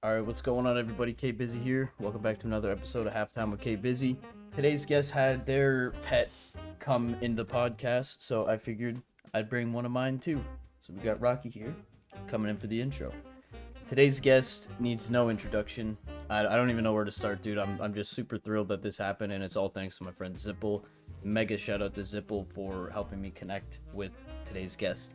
All right, what's going on, everybody? Bizzy here. Welcome back to another episode of Halftime with Bizzy. Today's guest had their pet come in the podcast, so I figured I'd bring one of mine too. So we got Rocky here, coming in for the intro. Today's guest needs no introduction. I don't even know where to start, dude. I'm just super thrilled that this happened, and it's all thanks to my friend zipeL. Mega shout out to zipeL for helping me connect with today's guest.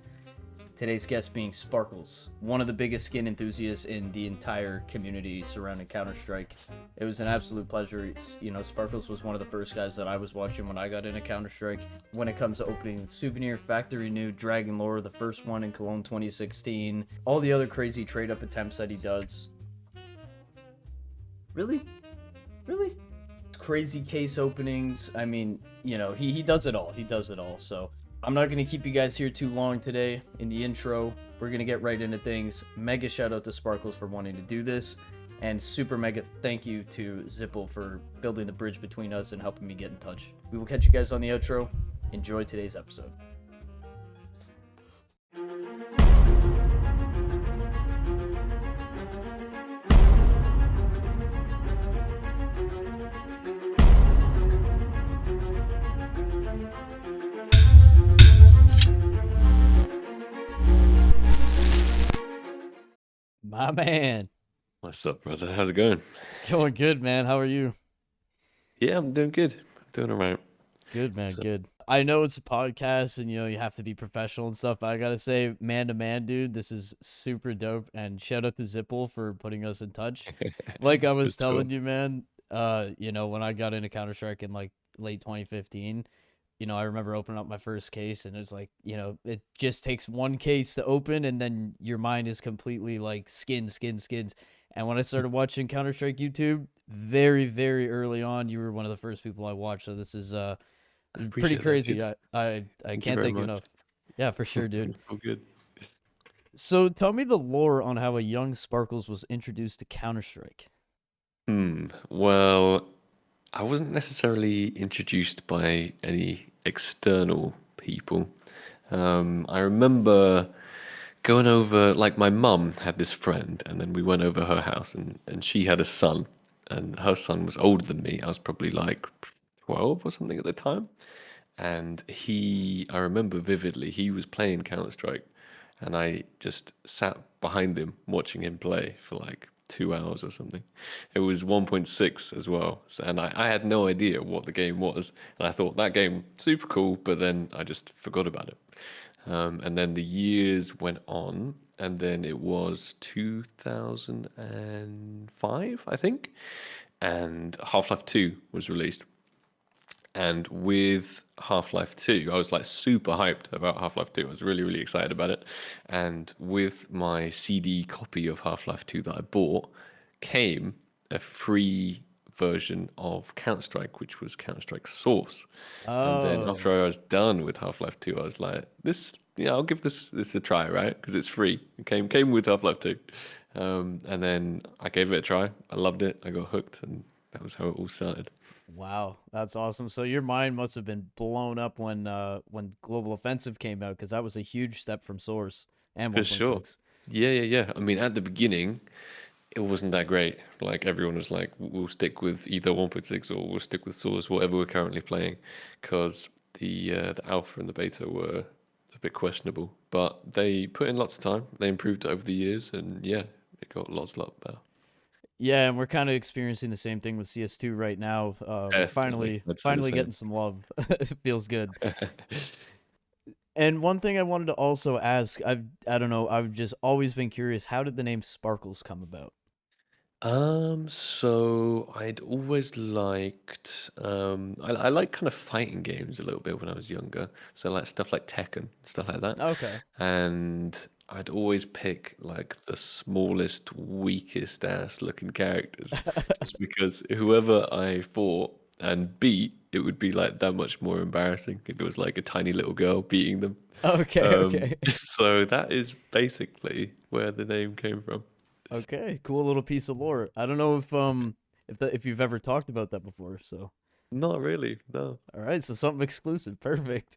Today's guest being Sparkles, one of the biggest skin enthusiasts in the entire community surrounding Counter-Strike. It was an absolute pleasure. You know, Sparkles was one of the first guys that I was watching when I got into Counter-Strike. When it comes to opening Souvenir, Factory New, Dragon Lore, the first one in Cologne 2016, all the other crazy trade-up attempts that he does. Really? Crazy case openings. I mean, you know, he does it all. So I'm not going to keep you guys here too long today. In the intro, we're going to get right into things. Mega shout out to Sparkles for wanting to do this, and super mega thank you to zipeL for building the bridge between us and helping me get in touch. We will catch you guys on the outro. Enjoy today's episode. My man. What's up, brother? How's it going? Going good, man. How are you? Yeah, I'm doing good. I'm doing all right. Good, man. So, Good. I know it's a podcast and, you know, you have to be professional and stuff, but I gotta say, man to man, dude, this is super dope. And shout out to zipeL for putting us in touch. Like I was it's cool. telling you, man, you know, when I got into Counter-Strike in like late 2015, you know, I remember opening up my first case and it's like, you know, it just takes one case to open and then your mind is completely like skins. And when I started watching Counter-Strike YouTube, very, very early on, you were one of the first people I watched. So this is I pretty appreciate that, crazy. dude. I Thank you can't very thank you much. enough. Yeah, for sure, dude. It's all good. So tell me the lore on how a young Sparkles was introduced to Counter-Strike. Well, I wasn't necessarily introduced by any external people. I remember going over, like my mum had this friend, and then we went over her house, and she had a son, and her son was older than me. I was probably like 12 or something at the time. And I remember vividly, he was playing Counter-Strike, and I just sat behind him watching him play for like 2 hours or something. It was 1.6 as well, and I had no idea what the game was, and I thought that game super cool, but then I just forgot about it. And then the years went on, and then it was 2005, I think, and Half-Life 2 was released. And with Half-Life 2, I was like super hyped about Half-Life 2. I was really, really excited about it. And with my CD copy of Half-Life 2 that I bought, came a free version of Counter-Strike, which was Counter-Strike Source. And then Oh, after I was done with Half-Life 2, I was like, I'll give this a try, right? Because it's free. It came with Half-Life 2. And then I gave it a try. I loved it. I got hooked, and that was how it all started. wow, that's awesome. So your mind must have been blown up when Global Offensive came out because that was a huge step from Source and For sure. 1.6. Yeah. I mean, at the beginning, it wasn't that great. Like everyone was like, "We'll stick with either 1.6 or we'll stick with Source, whatever we're currently playing," because the alpha and the beta were a bit questionable. But they put in lots of time. They improved it over the years, and yeah, it got a lot better. Yeah, and we're kind of experiencing the same thing with CS2 right now. Definitely, I'd say the Finally same. getting some love. It feels good. And one thing I wanted to also ask, I don't know, I've just always been curious, how did the name Sparkles come about? So I'd always liked I like kind of fighting games a little bit when I was younger. So like stuff like Tekken, stuff like that. Okay. And I'd always pick like the smallest, weakest ass looking characters, just because whoever I fought and beat, it would be like that much more embarrassing if it was like a tiny little girl beating them. Okay. So that is basically where the name came from. Okay, cool little piece of lore. I don't know if you've ever talked about that before, so Not really, no, all right, so something exclusive. Perfect.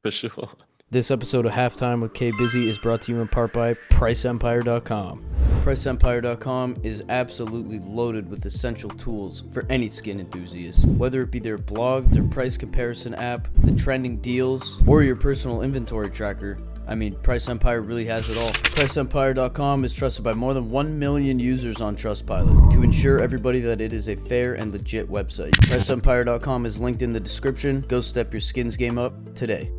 for sure. This episode of Halftime with K Bizzy is brought to you in part by PriceEmpire.com. PriceEmpire.com is absolutely loaded with essential tools for any skin enthusiast. Whether it be their blog, their price comparison app, the trending deals, or your personal inventory tracker, Price Empire really has it all. PriceEmpire.com is trusted by more than 1 million users on Trustpilot to ensure everybody that it is a fair and legit website. PriceEmpire.com is linked in the description. Go step your skins game up today.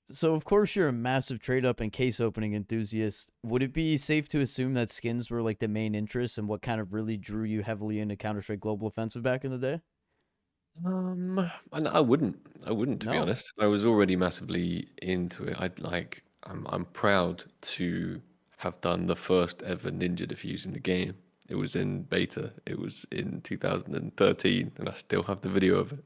So, of course, you're a massive trade up and case opening enthusiast. Would it be safe to assume that skins were like the main interest and what kind of really drew you heavily into Counter-Strike Global Offensive back in the day? And I wouldn't, to be No. honest. I was already massively into it. I'm proud to have done the first ever Ninja diffuse in the game. It was in beta. It was in 2013, and I still have the video of it.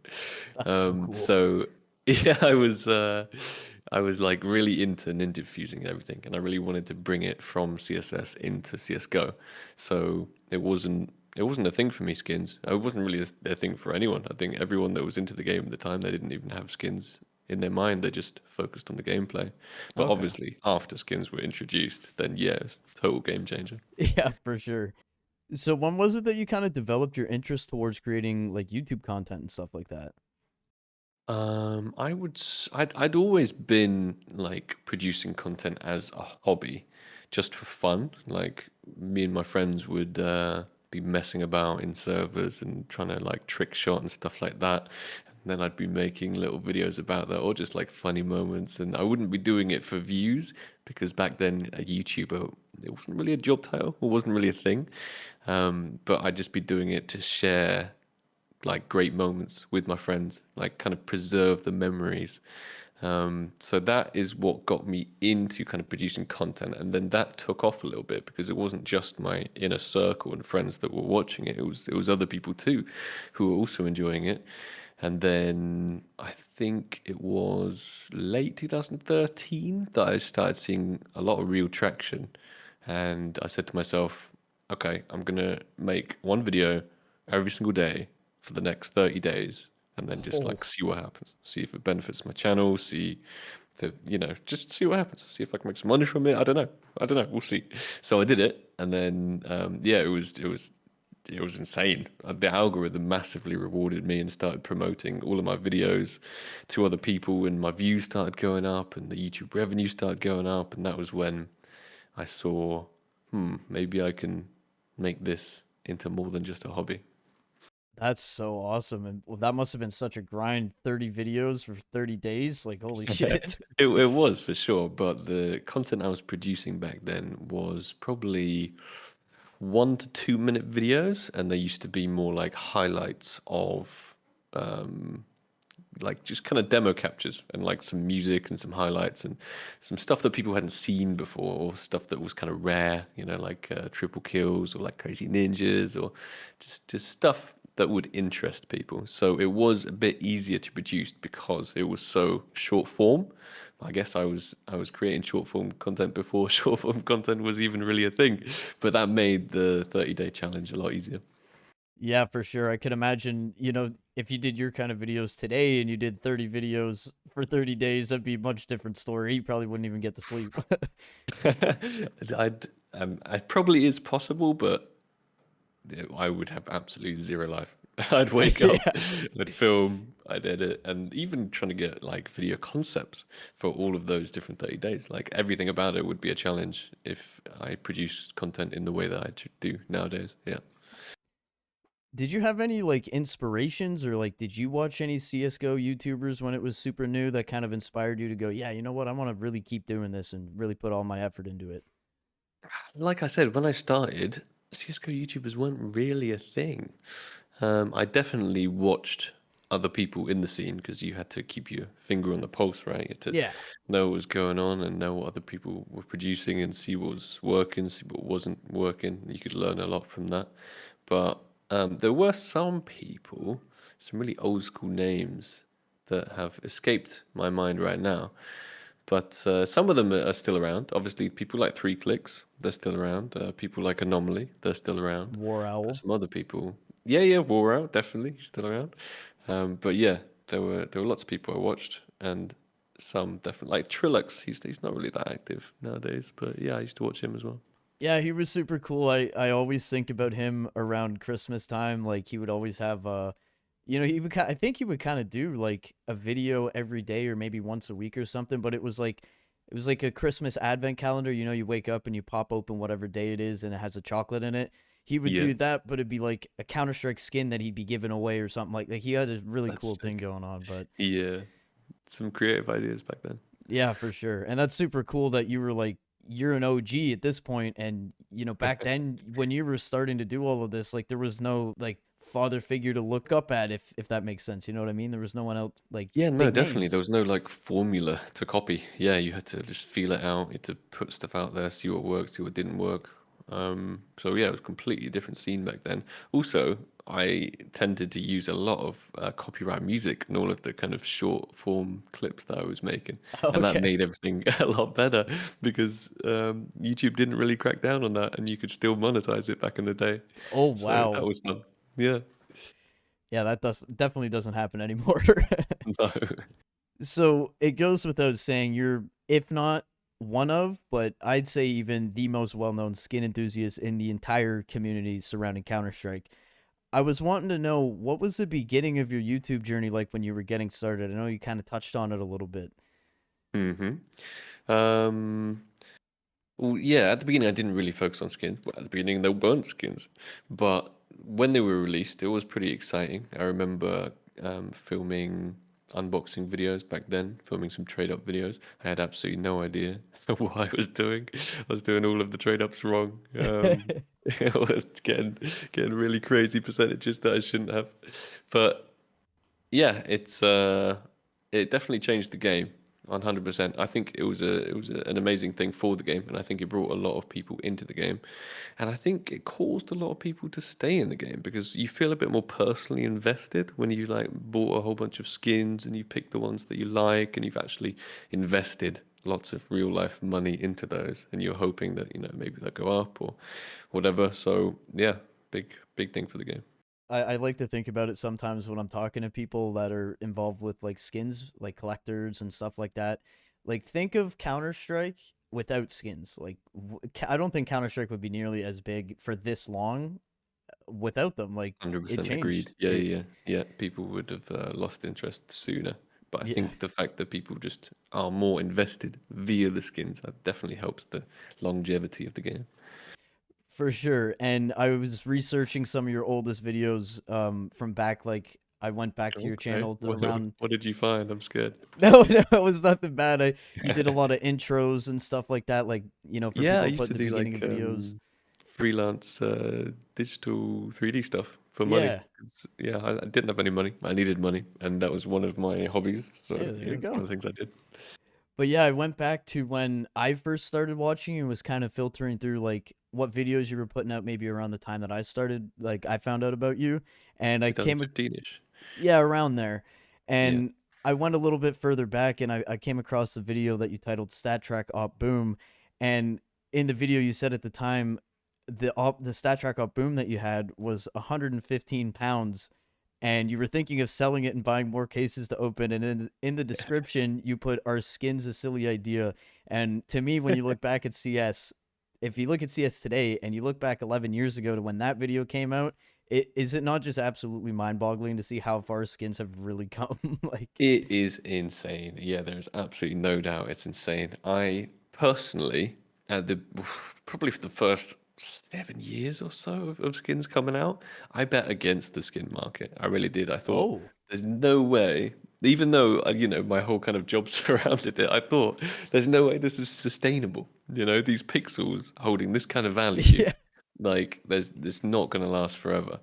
That's so Um, cool. so yeah, I was like really into Ninja diffusing and everything, and I really wanted to bring it from CSS into CS:GO. So it wasn't a thing for me, skins. It wasn't really a thing for anyone. I think everyone that was into the game at the time, they didn't even have skins in their mind. They just focused on the gameplay. But Okay. obviously, after skins were introduced, then yeah, it's a total game changer. Yeah, for sure. So, when was it that you kind of developed your interest towards creating like YouTube content and stuff like that? I'd always been like producing content as a hobby, just for fun. Like me and my friends would be messing about in servers and trying to like trick shot and stuff like that. And then I'd be making little videos about that or just like funny moments. And I wouldn't be doing it for views because back then a YouTuber, it wasn't really a job title or wasn't really a thing. But I'd just be doing it to share like great moments with my friends, like kind of preserve the memories. So that is what got me into kind of producing content, and then that took off a little bit because it wasn't just my inner circle and friends that were watching it. It was other people too, who were also enjoying it. And then I think it was late 2013 that I started seeing a lot of real traction, and I said to myself, okay, I'm gonna make one video every single day for the next 30 days and then just Oh, like see what happens. See if it benefits my channel, see if it, just see what happens. See if I can make some money from it. I don't know. I don't know. We'll see. So I did it and then yeah, it was insane. The algorithm massively rewarded me and started promoting all of my videos to other people and my views started going up and the YouTube revenue started going up and that was when I saw, maybe I can make this into more than just a hobby. that's so awesome. And well, that must have been such a grind 30 videos for 30 days. Like, holy shit. It was for sure, but the content I was producing back then was probably 1 to 2 minute videos, and they used to be more like highlights of like just kind of demo captures and like some music and some highlights and some stuff that people hadn't seen before or stuff that was kind of rare, like triple kills or like crazy ninjas or just stuff that would interest people. So it was a bit easier to produce because it was so short form. I guess I was creating short form content before short form content was even really a thing, but that made the 30-day challenge a lot easier. Yeah, for sure. I could imagine, if you did your kind of videos today and you did 30 videos for 30 days, that'd be a much different story. You probably wouldn't even get to sleep. It probably is possible, but I would have absolutely zero life. I'd wake up, Yeah. I'd film, I'd edit, and even trying to get like video concepts for all of those different 30 days. Like everything about it would be a challenge if I produced content in the way that do nowadays. Yeah. Did you have any like inspirations or like did you watch any CS:GO YouTubers when it was super new that kind of inspired you to go, yeah, you know what? I want to really keep doing this and really put all my effort into it. Like I said, when I started, CSGO YouTubers weren't really a thing. I definitely watched other people in the scene because you had to keep your finger on the pulse, right? You had to Yeah. know what was going on and know what other people were producing and see what was working, see what wasn't working. You could learn a lot from that. But there were some people, some really old school names that have escaped my mind right now. But some of them are still around. Obviously, people like Three Clicks, they're still around. People like Anomaly, they're still around. War But Owl. some other people, yeah, War Out, definitely still around. But yeah, there were lots of people I watched, and some definitely like Trilux. He's not really that active nowadays, but yeah, I used to watch him as well. Yeah, he was super cool. I always think about him around Christmas time. Like he would always have he would I think he would kind of do like a video every day or maybe once a week or something, but it was like a Christmas advent calendar. You know, you wake up and you pop open whatever day it is and it has a chocolate in it. He would Yeah, do that, but it'd be like a Counter-Strike skin that he'd be giving away or something like he had a really that's cool thing sick. going on, but Yeah, some creative ideas back then. yeah, for sure. And that's super cool that you were like you're an OG at this point and back then when you were starting to do all of this like there was no like father figure to look up at if that makes sense. You know what I mean? There was no one else like Yeah, no, big definitely. There names. was no like formula to copy. Yeah, you had to just feel it out. You had to put stuff out there, see what worked, see what didn't work. So yeah, it was a completely different scene back then. Also, I tended to use a lot of copyright music in all of the kind of short form clips that I was making, and that Okay. made everything a lot better because YouTube didn't really crack down on that, and you could still monetize it back in the day. Oh So that wow. was fun. Yeah. Yeah, that definitely doesn't happen anymore. No. So it goes without saying you're, if not one of, but I'd say even the most well known skin enthusiast in the entire community surrounding Counter Strike. I was wanting to know what was the beginning of your YouTube journey like when you were getting started? I know you kind of touched on it a little bit. Mm-hmm. Well, yeah, at the beginning I didn't really focus on skins. Well, at the beginning there weren't skins, but when they were released, it was pretty exciting. I remember filming unboxing videos back then, filming some trade up videos. I had absolutely no idea what I was doing. I was doing all of the trade ups wrong. I was getting really crazy percentages that I shouldn't have. But yeah, it definitely changed the game 100%. I think an amazing thing for the game, and I think it brought a lot of people into the game, and I think it caused a lot of people to stay in the game because you feel a bit more personally invested when you like bought a whole bunch of skins and you pick the ones that you like and you've actually invested lots of real life money into those and you're hoping that maybe they'll go up or whatever. So yeah, big thing for the game. I like to think about it sometimes when I'm talking to people that are involved with like skins, like collectors and stuff like that. Like, think of Counter Strike without skins. Like, I don't think Counter Strike would be nearly as big for this long without them. Like, it 100% changed. agreed. Yeah, yeah, yeah. People would have lost interest sooner. But I Yeah, think the fact that people just are more invested via the skins definitely helps the longevity of the game. for sure. And I was researching some of your oldest videos from back, like, I went back to your Okay. channel around. What did you find? I'm scared. No, no, it was nothing bad. You did a lot of intros and stuff like that, like, for Yeah, I people to used put in to the do beginning like of videos. freelance digital 3D stuff for money. Yeah. Yeah, I didn't have any money. I needed money, and that was one of my hobbies. So Yeah, there yeah, you it's one go. of the things I did. But yeah, I went back to when I first started watching and was kind of filtering through like what videos you were putting out maybe around the time that I started, like I found out about you and I came 2015-ish. yeah, around there. Yeah. And I went a little bit further back and I came across the video that you titled Stat Track Op Boom. And in the video you said at the time the Stat Track Op Boom that you had was 115 pounds and you were thinking of selling it and buying more cases to open and in the description you put our skins a silly idea. And to me when you look back at CS, if you look at CS today and you look back 11 years ago to when that video came out, is it not just absolutely mind-boggling to see how far skins have really come? Like, It is insane. Yeah, there's absolutely no doubt it's insane. I personally, at the probably for the first 7 years or so of skins coming out, I bet against the skin market. I really did. I thought oh, there's no way, even though my whole kind of job surrounded it, I thought there's no way this is sustainable. These pixels holding this kind of value, yeah, like there's not going to last forever.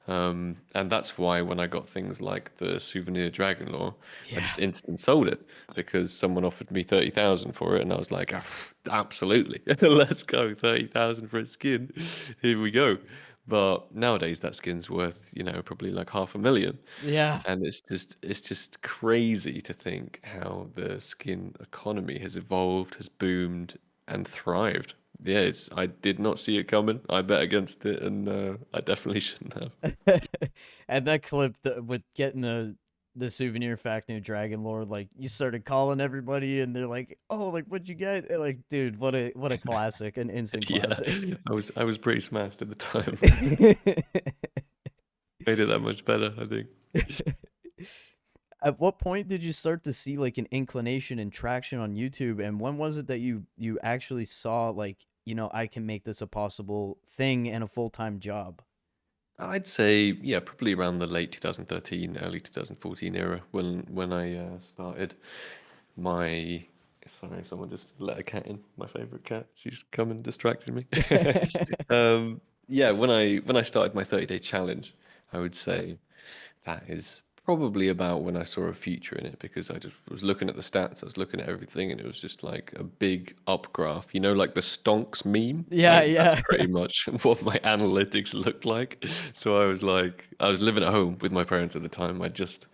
And that's why when I got things like the souvenir Dragon Law, I yeah, just instant sold it because someone offered me 30,000 for it, and I was like, "Ah, absolutely, let's go, 30,000 for a skin, here we go." But nowadays that skin's worth, probably like 500,000, yeah. and it's just crazy to think how the skin economy has evolved, has boomed, and thrived. Yeah, I did not see it coming. I bet against it, and I definitely shouldn't have. And that clip with getting the the souvenir fact new Dragon Lore, like you started calling everybody and they're like, "Oh, like what'd you get?" And, like, dude, what a classic, an instant Yeah, classic. I was pretty smashed at the time. Made it that much better, I think. At what point did you start to see like an inclination and traction on YouTube? And when was it that you actually saw like, I can make this a possible thing and a full-time job? I'd say, yeah, probably around the late 2013, early 2014 era when I started my. Sorry, someone just let a cat in. My favorite cat. She's come and distracted me. Yeah, when I started my 30-day challenge, I would say that is probably about when I saw a future in it because I just was looking at the stats, I was looking at everything, and it was just like a big up graph. You know, like the stonks meme? Yeah, Like that's yeah. pretty much what my analytics looked like. So I was like, I was living at home with my parents at the time. I just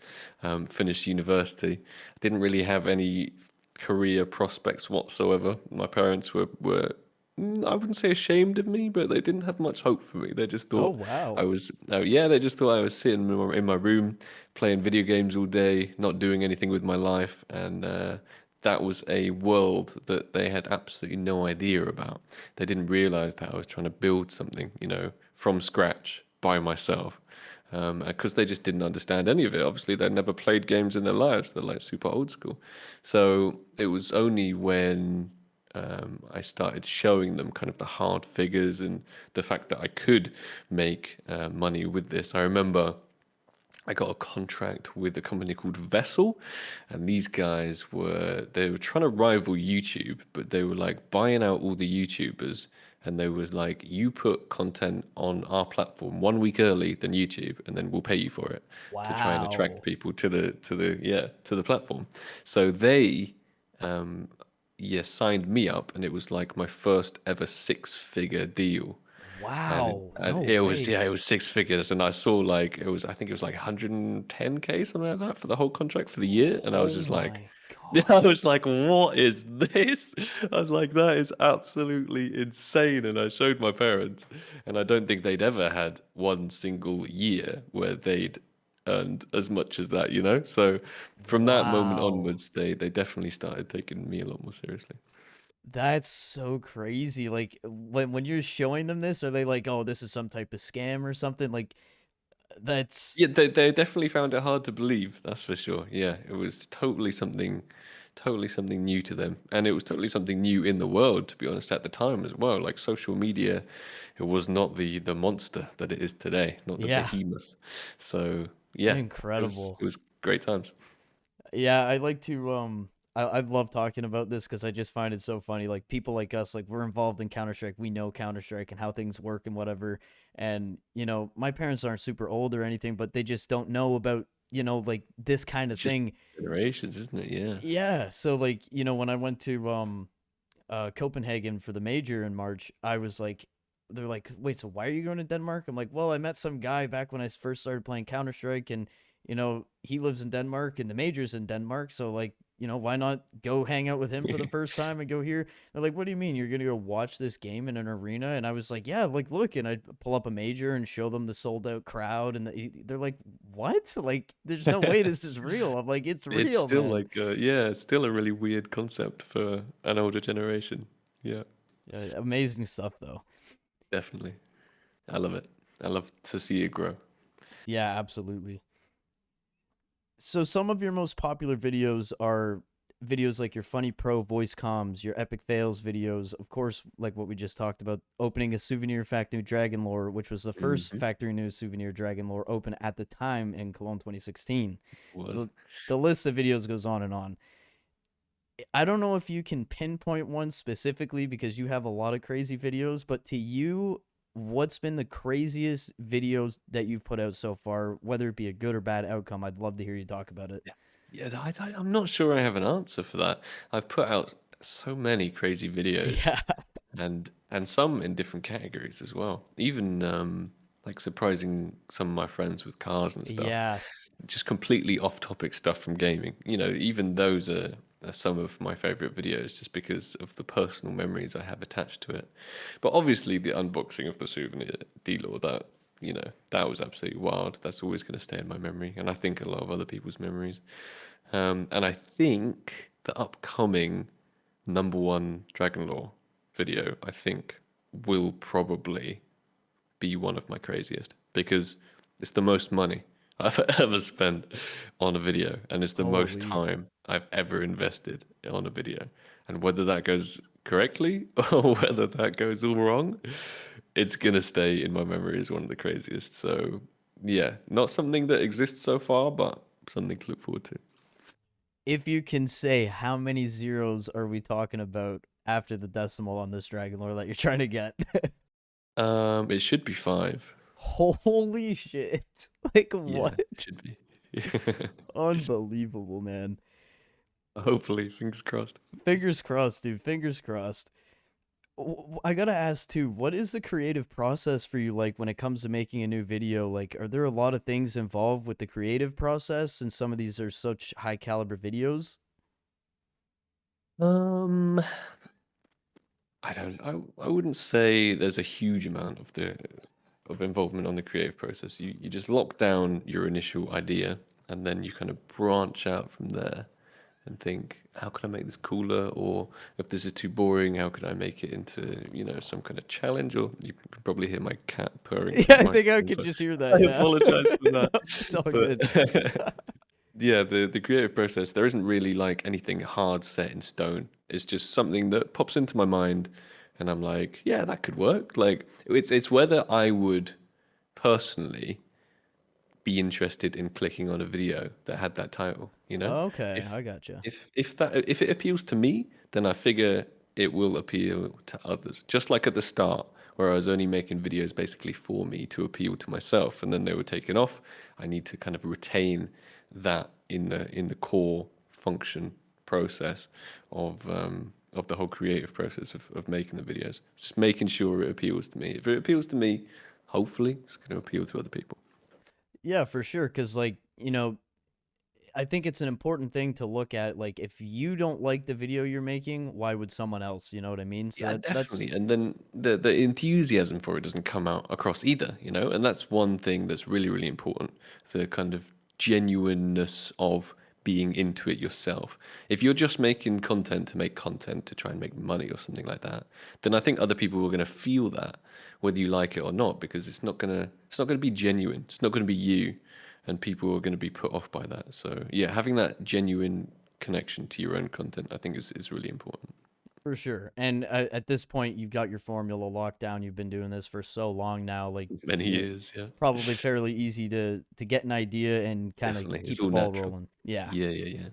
finished university. I didn't really have any career prospects whatsoever. My parents were I wouldn't say ashamed of me, but they didn't have much hope for me. They just Oh, thought I wow. was, oh yeah, they just thought I was sitting in my room playing video games all day, not doing anything with my life, and that was a world that they had absolutely no idea about. They didn't realize that I was trying to build something, from scratch by myself because they just didn't understand any of it. Obviously, they'd never played games in their lives. They're like super old school. So it was only when I started showing them kind of the hard figures and the fact that I could make money with this. I remember I got a contract with a company called Vessel, and these guys they were trying to rival YouTube, but they were like buying out all the YouTubers, and they was like, you put content on our platform 1 week early than YouTube, and then we'll pay you for it to try and attract Wow. people to the platform. So they yeah signed me up, and it was like my first ever six-figure deal and Wow. and No it was way. yeah, it was six figures, and I saw like I think it was like 110K something like that for the whole contract for the year, and I was Oh just like, my I God. was like, what is this? I was like, that is absolutely insane, and I showed my parents, and I don't think they'd ever had one single year where they'd earned as much as that, you know. So from that moment Wow. onwards, they definitely started taking me a lot more seriously. That's so crazy. Like when you're showing them this, are they like, "Oh, this is some type of scam or something?" Like that's Yeah, they definitely found it hard to believe, that's for sure. Yeah, it was totally something new to them. And it was totally something new in the world, to be honest, at the time as well. Like social media, it was not the monster that it is today, not the yeah, behemoth. So yeah, it was incredible. it was great times. Yeah, I like to I love talking about this because I just find it so funny. Like people like us, like we're involved in Counter Strike. We know Counter Strike and how things work and whatever. And my parents aren't super old or anything, but they just don't know about like this kind of It's just thing. generations, isn't it? Yeah. Yeah. So like when I went to Copenhagen for the major in March, I was like, they're like, wait, so why are you going to Denmark? I'm like, well, I met some guy back when I first started playing Counter Strike, and he lives in Denmark, and the major's in Denmark, so like, why not go hang out with him for the first time and go here? They're like, what do you mean you're gonna go watch this game in an arena? And I was like, yeah, like look, and I pull up a major and show them the sold out crowd, and they're like, what? Like, there's no way this is real. I'm like, it's It's real, still man. like yeah, it's still a really weird concept for an older generation. Yeah, Yeah, amazing stuff though. definitely. I love it. I love to see it grow. Yeah, absolutely. So some of your most popular videos are videos like your funny pro voice comms, your epic fails videos, of course, like what we just talked about, opening a souvenir factory dragon lore, which was the first Hmm. factory new souvenir dragon lore open at the time in Cologne 2016. Was. The list of videos goes on and on. I don't know if you can pinpoint one specifically because you have a lot of crazy videos, but to you, what's been the craziest videos that you've put out so far, whether it be a good or bad outcome? I'd love to hear you talk about it. Yeah. Yeah, I'm not sure I have an answer for that. I've put out so many crazy videos Yeah. and some in different categories as well. Even like surprising some of my friends with cars and stuff. Yeah. Just completely off topic stuff from gaming. Even those are some of my favorite videos just because of the personal memories I have attached to it. But obviously the unboxing of the souvenir dealer, that was absolutely wild. That's always going to stay in my memory, and I think a lot of other people's memories. And I think the upcoming number one Dragon Lore video, I think, will probably be one of my craziest because it's the most money I've ever spent on a video, and it's the most Holy. time I've ever invested on a video. And whether that goes correctly or whether that goes all wrong, it's gonna stay in my memory as one of the craziest. So yeah, not something that exists so far, but something to look forward to. If you can say, how many zeros are we talking about after the decimal on this dragon lore that you're trying to get? It should be five. Holy shit. Like, Yeah, what? it should be. Unbelievable, man. Hopefully, fingers crossed. Fingers crossed, dude. Fingers crossed. I gotta ask too, what is the creative process for you like when it comes to making a new video? Like, are there a lot of things involved with the creative process, and some of these are such high caliber videos? Um, I don't. I wouldn't say there's a huge amount of involvement on the creative process. You just lock down your initial idea, and then you kind of branch out from there and think, how can I make this cooler? Or if this is too boring, how can I make it into, some kind of challenge? Or you can probably hear my cat purring through Yeah, the I think I microphone, could so just hear I that. Yeah. apologize for No, that. it's all good. But yeah, the creative process, there isn't really like anything hard set in stone. It's just something that pops into my mind and I'm like, yeah, that could work. Like it's whether I would personally be interested in clicking on a video that had that title, you know? Okay, If I gotcha. if it appeals to me, then I figure it will appeal to others. Just like at the start, where I was only making videos basically for me to appeal to myself, and then they were taken off. I need to kind of retain that in the core function process of the whole creative process of making the videos. Just making sure it appeals to me. If it appeals to me, hopefully it's going to appeal to other people. Yeah, for sure. Cause like, I think it's an important thing to look at. Like, if you don't like the video you're making, why would someone else? You know what I mean? So Yeah, that's definitely. And then the enthusiasm for it doesn't come out across either, you know? And that's one thing that's really, really important. The kind of genuineness of being into it yourself. If you're just making content to make content to try and make money or something like that, then I think other people are going to feel that whether you like it or not because it's not going to be genuine. It's not going to be you and people are going to be put off by that. So, yeah, having that genuine connection to your own content I think is really important. for sure. And at this point, you've got your formula locked down. You've been doing this for so long now. Like, Many you know, years, yeah. probably fairly easy to get an idea and kind of Definitely. It's keep the all ball natural. rolling. Yeah. Yeah, yeah, yeah.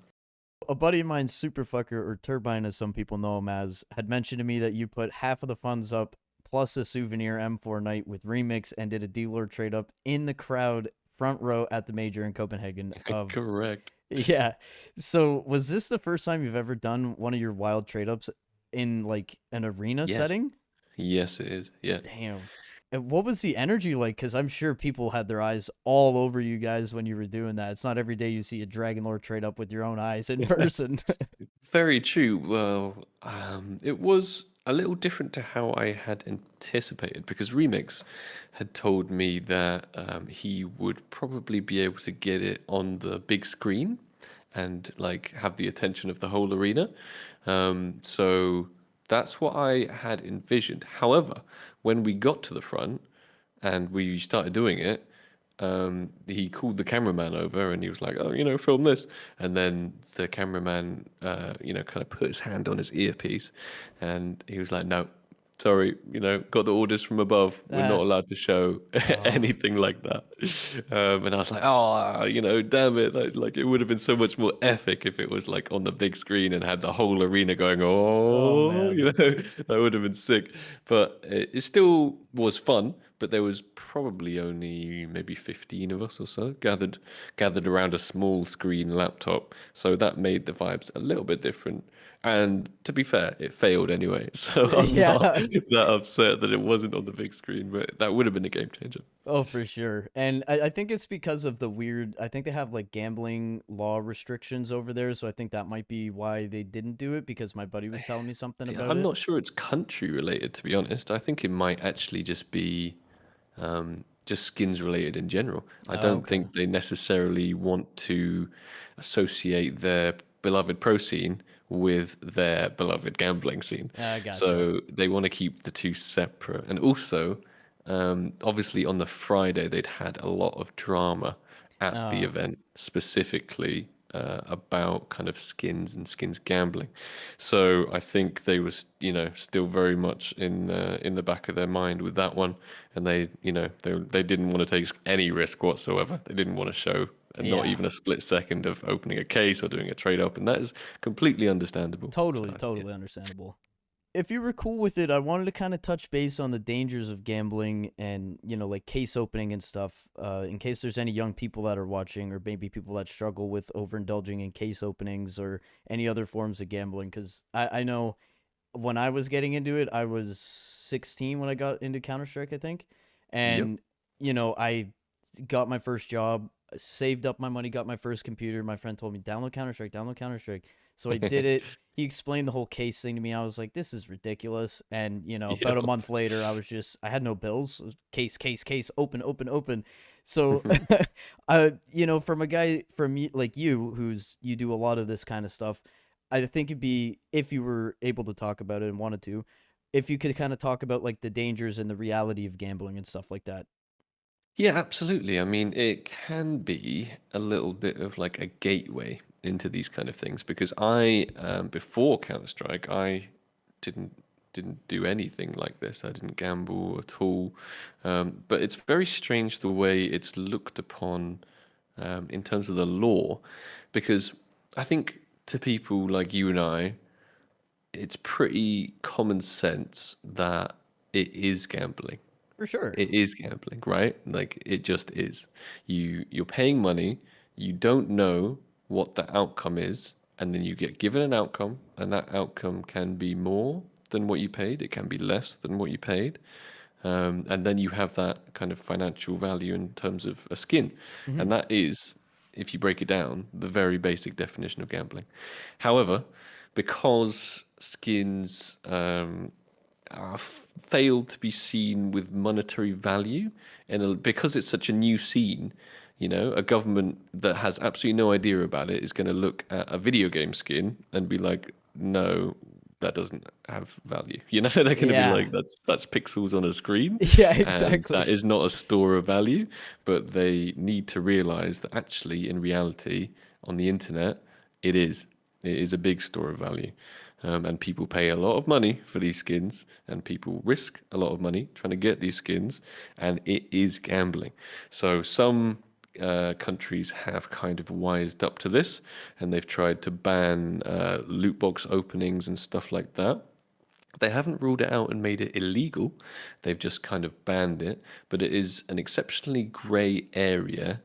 A buddy of mine, Superfucker or Turbine, as some people know him as, had mentioned to me that you put half of the funds up plus a souvenir M4 night with remix and did a dealer trade up in the crowd front row at the major in Copenhagen of Correct. yeah. So was this the first time you've ever done one of your wild trade ups in like an arena Yes. setting? Yes, it is. Yeah. Damn. And what was the energy like? Because I'm sure people had their eyes all over you guys when you were doing that. It's not every day you see a Dragon Lord trade up with your own eyes in person. Very true. Well, it was a little different to how I had anticipated because Remix had told me that he would probably be able to get it on the big screen and like have the attention of the whole arena. So that's what I had envisioned. However, when we got to the front and we started doing it, he called the cameraman over and he was like, "Oh, film this." And then the cameraman, kind of put his hand on his earpiece, and he was like, "No, sorry, got the orders from above. We're not That's allowed to show oh, anything like that." And I was like, "Oh, damn it! Like it would have been so much more epic if it was like on the big screen and had the whole arena going, oh oh, man. that would have been sick." But it still was fun. But there was probably only maybe 15 of us or so gathered around a small screen laptop. So that made the vibes a little bit different. And to be fair, it failed anyway. So I'm not Yeah. that upset that it wasn't on the big screen, but that would have been a game changer. Oh, for sure. And I think it's because of the weird, I think they have like gambling law restrictions over there. So I think that might be why they didn't do it because my buddy was telling me something Yeah, about I'm it. not sure it's country related, to be honest. I think it might actually just be just skins related in general. I Oh, don't okay. think they necessarily want to associate their beloved pro scene with their beloved gambling scene. I gotcha. So they want to keep the two separate. And also, obviously, on the Friday, they'd had a lot of drama at the Oh, event, specifically about kind of skins and skins gambling. So I think they was, still very much in the back of their mind with that one, and they didn't want to take any risk whatsoever. They didn't want to show not yeah. even a split second of opening a case or doing a trade up, and that is completely understandable. So Totally, yeah, totally understandable. If you were cool with it, I wanted to kind of touch base on the dangers of gambling and, like case opening and stuff, in case there's any young people that are watching or maybe people that struggle with overindulging in case openings or any other forms of gambling. Because I know when I was getting into it, I was 16 when I got into Counter Strike, I think. yep. And, I got my first job, saved up my money, got my first computer. My friend told me, download Counter Strike, download Counter Strike. So I did it. He explained the whole case thing to me. I was like, this is ridiculous. And, about a Yep. month later, I had no bills. Case, case, case, open, open, open. So, from a guy from like you do a lot of this kind of stuff, I think it'd be, if you were able to talk about it and wanted to, if you could kind of talk about like the dangers and the reality of gambling and stuff like that. Yeah, absolutely. I mean, it can be a little bit of like a gateway into these kind of things because before Counter-Strike, I didn't didn't do anything like this. I didn't gamble at all. But it's very strange the way it's looked upon in terms of the law, because I think to people like you and I, it's pretty common sense that it is gambling. For sure. It is gambling, right? Like it just is. You're paying money, you don't know what the outcome is, and then you get given an outcome, and that outcome can be more than what you paid, it can be less than what you paid. And then you have that kind of financial value in terms of a skin. Hmm. And that is, if you break it down, the very basic definition of gambling. However, because skins failed to be seen with monetary value, and because it's such a new scene, a government that has absolutely no idea about it is going to look at a video game skin and be like, no, that doesn't have value. They're going to be Yeah. like, that's pixels on a screen, Yeah, and that exactly. is not a store of value. But they need to realize that actually, in reality, on the internet, it is. It is a big store of value. And people pay a lot of money for these skins, and people risk a lot of money trying to get these skins, and it is gambling. So some countries have kind of wised up to this, and they've tried to ban loot box openings and stuff like that. They haven't ruled it out and made it illegal. They've just kind of banned it, but it is an exceptionally grey area.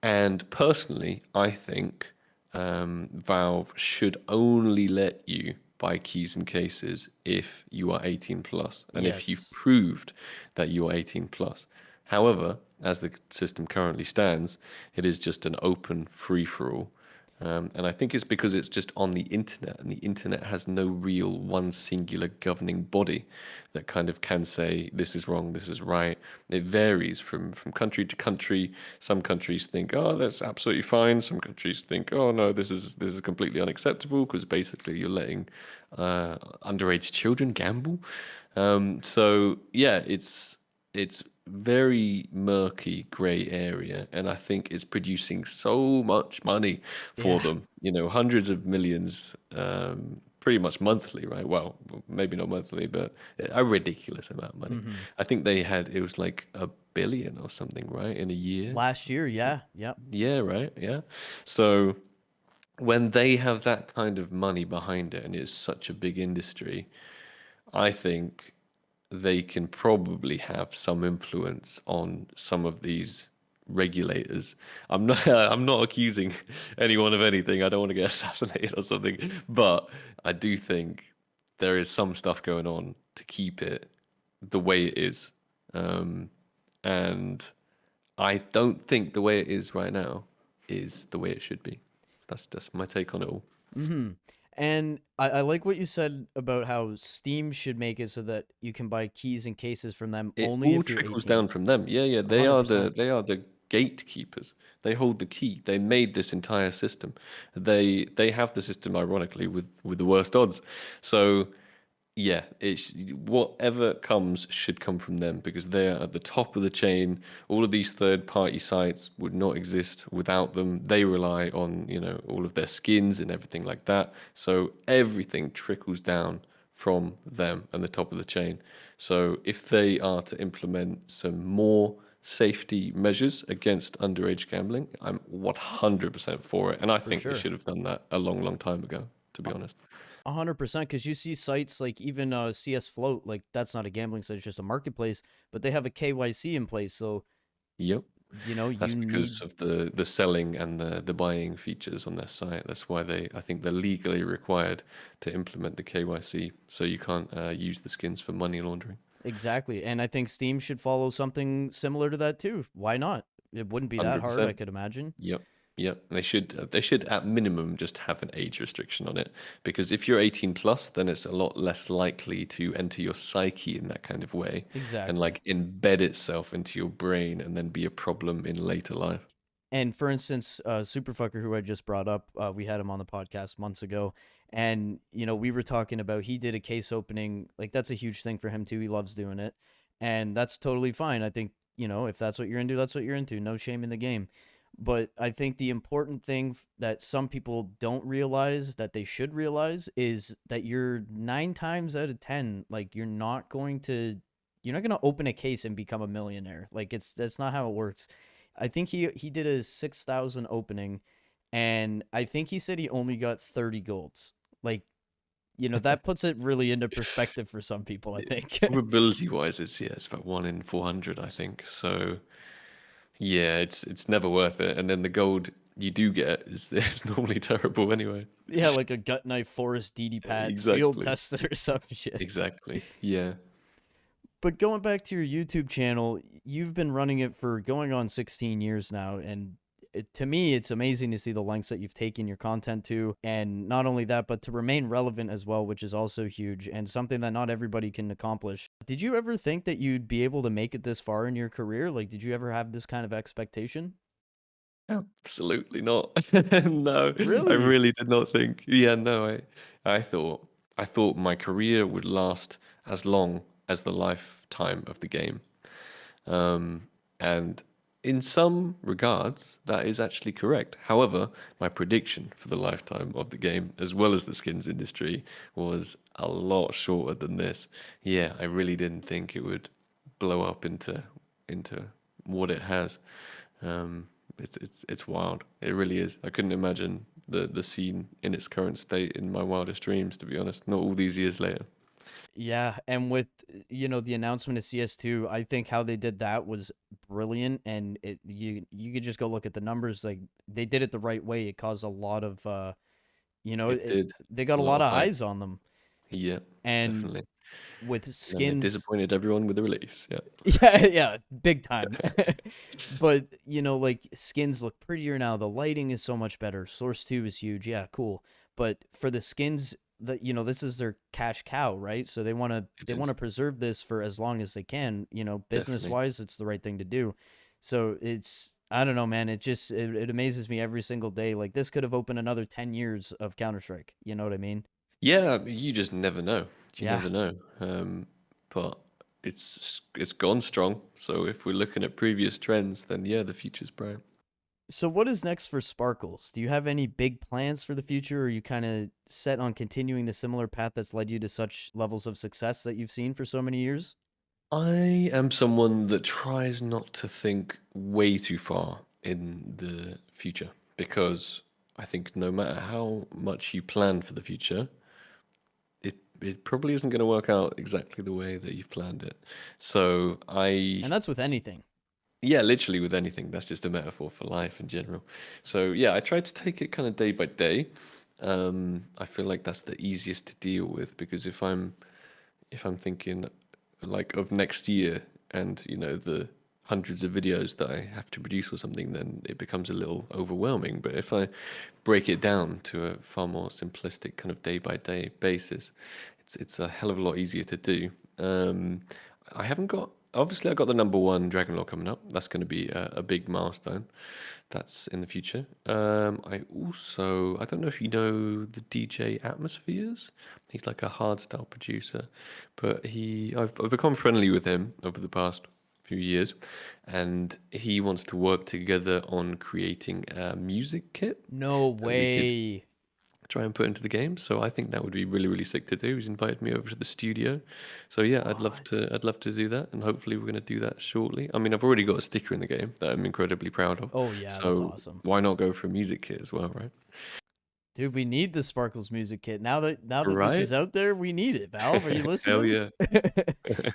And personally, I think Valve should only let you buy keys and cases if you are 18 plus and if you've Yes. proved that you are 18 plus. However, as the system currently stands, it is just an open free for all. And I think it's because it's just on the internet, and the internet has no real one singular governing body that kind of can say this is wrong, this is right. It varies from country to country. Some countries think, oh, that's absolutely fine. Some countries think, oh no, this is completely unacceptable because basically you're letting underage children gamble. So yeah, it's very murky gray area, and I think it's producing so much money for Yeah. them. Hundreds of millions, pretty much monthly, right? Well, maybe not monthly, but a ridiculous amount of money. Hmm. I think it was like 1 billion or something, right, in a year. Last year, yeah. Yep. Yeah, right. Yeah. So when they have that kind of money behind it, and it's such a big industry, I think they can probably have some influence on some of these regulators. I'm not accusing anyone of anything. I don't want to get assassinated or something, but I do think there is some stuff going on to keep it the way it is. Um, and I don't think the way it is right now is the way it should be. That's my take on it all. Hmm. And I like what you said about how Steam should make it so that you can buy keys and cases from them It only all if you're trickles 18. down from them. Yeah, yeah, 100%. they are the gatekeepers. They hold the key. They made this entire system. They have the system, ironically, with the worst odds. So yeah, whatever comes should come from them because they're at the top of the chain. All of these third-party sites would not exist without them. They rely on, all of their skins and everything like that. So everything trickles down from them and the top of the chain. So if they are to implement some more safety measures against underage gambling, I'm 100% for it. And I For think they sure. should have done that a long, long time ago, to be honest. 100%, because you see sites like even CS Float, like that's not a gambling site, it's just a marketplace, but they have a KYC in place. So, Yep. you That's need because of the selling and the buying features on their site. That's why I think they're legally required to implement the KYC, so you can't use the skins for money laundering. exactly. And I think Steam should follow something similar to that too. Why not? It wouldn't be that hard, I 100%. could imagine. Yep. Yep. They should at minimum just have an age restriction on it because if you're 18 plus, then it's a lot less likely to enter your psyche in that kind of way and Exactly. like embed itself into your brain and then be a problem in later life. And for instance, Superfucker, who I just brought up, we had him on the podcast months ago, and we were talking about he did a case opening. Like that's a huge thing for him too. He loves doing it, and that's totally fine. I think if that's what you're into, that's what you're into. No shame in the game. But I think the important thing that some people don't realize that they should realize is that you're 9 times out of 10, like you're not going to open a case and become a millionaire. Like that's not how it works. I think he did a 6,000 opening, and I think he said he only got 30 golds. Like, that puts it really into perspective for some people, I think. Probability wise, it's about 1 in 400, I think. So yeah, it's never worth it. And then the gold you do get is it's normally terrible anyway. Yeah, like a gut knife forest DD pad field Exactly. tested or some shit. Exactly. Yeah. But going back to your YouTube channel, you've been running it for going on 16 years now, and to me, it's amazing to see the lengths that you've taken your content to, and not only that, but to remain relevant as well, which is also huge and something that not everybody can accomplish. Did you ever think that you'd be able to make it this far in your career? Like, did you ever have this kind of expectation? Absolutely not. No, I Really? really did not think. Yeah, no, I thought I thought my career would last as long as the lifetime of the game. Um, and in some regards, that is actually correct. However, my prediction for the lifetime of the game, as well as the skins industry, was a lot shorter than this. Yeah, I really didn't think it would blow up into what it has. Um, it's wild. It really is. I couldn't imagine the scene in its current state in my wildest dreams, to be honest. Not all these years later. Yeah, and with the announcement of CS2, I think how they did that was brilliant, and you could just go look at the numbers. Like they did it the right way. It caused a lot of It did they got a a lot lot of of hype. eyes on them, Yeah, and definitely. with And then they skins. disappointed everyone with the release. Yeah. Yeah, yeah, big time. But like skins look prettier now. The lighting is so much better. Source 2 is huge. Yeah, cool. But for the skins, that this is their cash cow, right? So they want to It they want is, to preserve this for as long as they can. Business definitely. wise, it's the right thing to do. So I don't know, man. It amazes me every single day. Like this could have opened another 10 years of Counter Strike. You know what I mean? Yeah, you just never know. You Yeah. never know. But it's gone strong. So if we're looking at previous trends, then yeah, the future's bright. So what is next for Sparkles? Do you have any big plans for the future, or are you kind of set on continuing the similar path that's led you to such levels of success that you've seen for so many years? I am someone that tries not to think way too far in the future because I think no matter how much you plan for the future, it probably isn't going to work out exactly the way that you've planned it. So And that's with anything. yeah, literally with anything, that's just a metaphor for life in general. So yeah, I try to take it kind of day by day. I feel like that's the easiest to deal with because if I'm thinking like of next year and the hundreds of videos that I have to produce or something, then it becomes a little overwhelming. But if I break it down to a far more simplistic kind of day by day basis, it's a hell of a lot easier to do. I haven't got obviously I got the number one Dragon Lore coming up. That's going to be a big milestone. That's in the future. I don't know if you know the DJ Atmospheres. He's like a hardstyle producer, but I've become friendly with him over the past few years, and he wants to work together on creating a music kit No that we could way. try and put into the game. So I think that would be really, really sick to do. He's invited me over to the studio. So yeah, What? I'd love to do that, and hopefully we're gonna do that shortly. I mean, I've already got a sticker in the game that I'm incredibly proud of. Oh yeah, that's So awesome. why not go for a music kit as well, right? Dude, we need the Sparkles music kit. Now that this Right? is out there, we need it. Valve, are you Hell listening? yeah.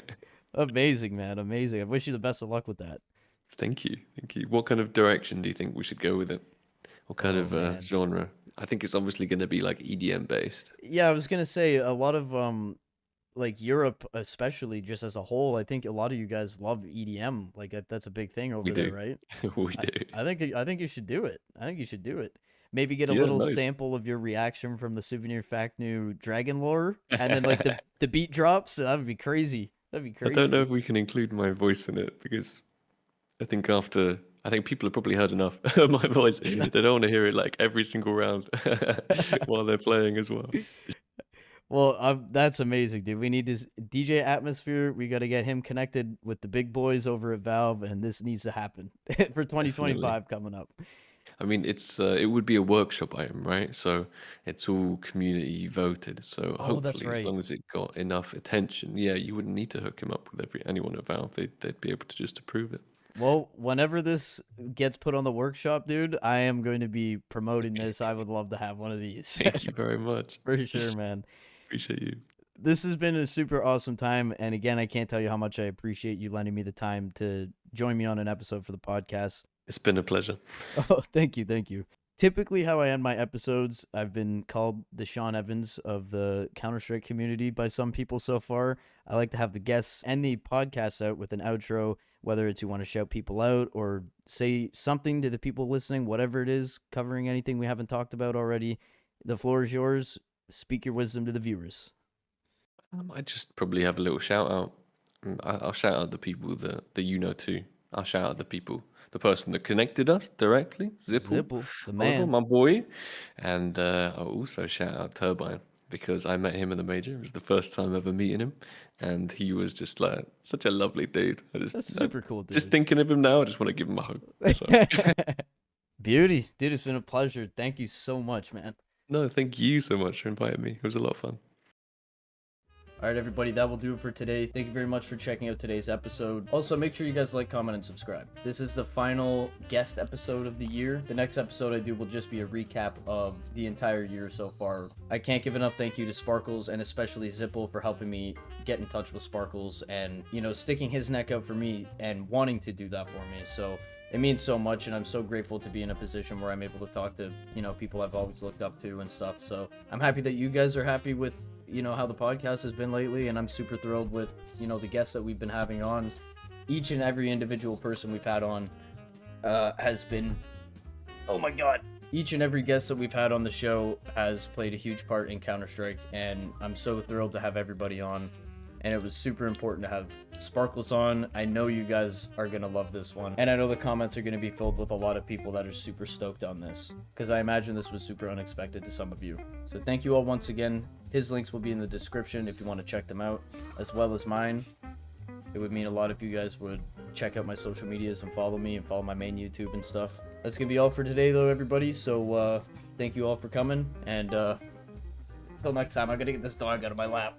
Amazing, man. Amazing. I wish you the best of luck with that. Thank you. Thank you. What kind of direction do you think we should go with it? What kind Oh of man. genre? I think it's obviously going to be like EDM based. Yeah, I was gonna say a lot of like Europe especially just as a whole, I think a lot of you guys love EDM. Like that's a big thing We over there, do. right? We I, do. I think you should do it. I think you should do it. Maybe get a Yeah, little nice. sample of your reaction from the Souvenir Fact New Dragon Lore, and then like the beat drops. That would be crazy. That'd be I don't know crazy. if we can include my voice in it because I think people have probably heard enough of my voice. They don't want to hear it like every single round while they're playing as well. Well, that's amazing, dude. We need this DJ Atmosphere. We got to get him connected with the big boys over at Valve, and this needs to happen for Definitely. 2025 coming up. I mean, it would be a workshop item, right? So it's all community voted. So Oh, that's hopefully, as right. long as it got enough attention, yeah, you wouldn't need to hook him up with anyone at Valve. They'd be able to just approve it. Well, whenever this gets put on the workshop, dude, I am going to be promoting this. I would love to have one of these. Thank you very much. For sure, man. Appreciate you. This has been a super awesome time. And again, I can't tell you how much I appreciate you lending me the time to join me on an episode for the podcast. It's been a pleasure. Oh, thank you. Thank you. Typically, how I end my episodes, I've been called the Sean Evans of the Counter Strike community by some people so far. I like to have the guests end the podcast out with an outro, whether it's you want to shout people out or say something to the people listening, whatever it is, covering anything we haven't talked about already. The floor is yours. Speak your wisdom to the viewers. I just probably have a little shout out. I'll shout out the people that you know too. I'll shout out the people, the person that connected us directly, zipeL, zipeL, the Oliver, man. my boy, and I'll also shout out Turbine because I met him in the major. It was the first time ever meeting him, and he was just like such a lovely dude. That's super cool, Just dude. thinking of him now, I just want to give him a hug. So Beauty. Dude, it's been a pleasure. Thank you so much, man. no, thank you so much for inviting me. It was a lot of fun. All right, everybody, that will do it for today. Thank you very much for checking out today's episode. Also, make sure you guys like, comment, and subscribe. This is the final guest episode of the year. The next episode I do will just be a recap of the entire year so far. I can't give enough thank you to Sparkles and especially zipeL for helping me get in touch with Sparkles and, you know, sticking his neck out for me and wanting to do that for me. So it means so much, and I'm so grateful to be in a position where I'm able to talk to, you know, people I've always looked up to and stuff. So I'm happy that you guys are happy with, you know, how the podcast has been lately, and I'm super thrilled with, you know, the guests that we've been having on. Each and every individual person we've had on has been, oh my god, each and every guest that we've had on the show has played a huge part in Counter-Strike, and I'm so thrilled to have everybody on. And it was super important to have Sparkles on. I know you guys are gonna love this one, and I know the comments are gonna be filled with a lot of people that are super stoked on this, because I imagine this was super unexpected to some of you. So thank you all once again. His links will be in the description if you want to check them out, as well as mine. It would mean a lot if you guys would check out my social medias and follow me and follow my main YouTube and stuff. That's gonna be all for today though, everybody. So thank you all for coming, and until next time, I'm gonna get this dog out of my lap.